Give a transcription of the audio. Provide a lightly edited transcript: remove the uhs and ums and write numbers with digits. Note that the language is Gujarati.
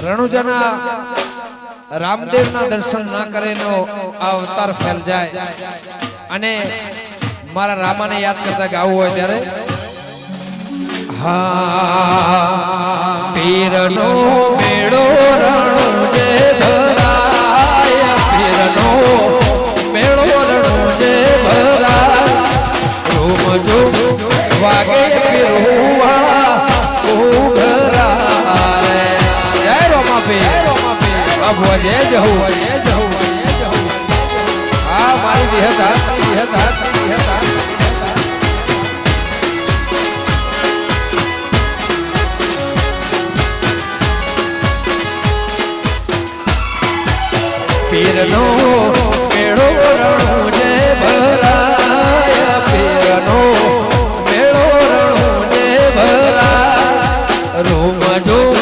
રણુજાના રામદેવના દર્શન ના કરેનો અવતાર ફેલ જાય અને મારા રામાને યાદ કરતા ગાવું હોય ત્યારે હા પીરનો મેળો રણુજે ભરાય પીરનો મેળો રણુજે ભરાય રૂમ જો વાગે પીરુવાળા ઉઘરાય જય રોમાપીર બાબુ જય જહુ હા મારી વિહતા પીરનો મેળો રણુજે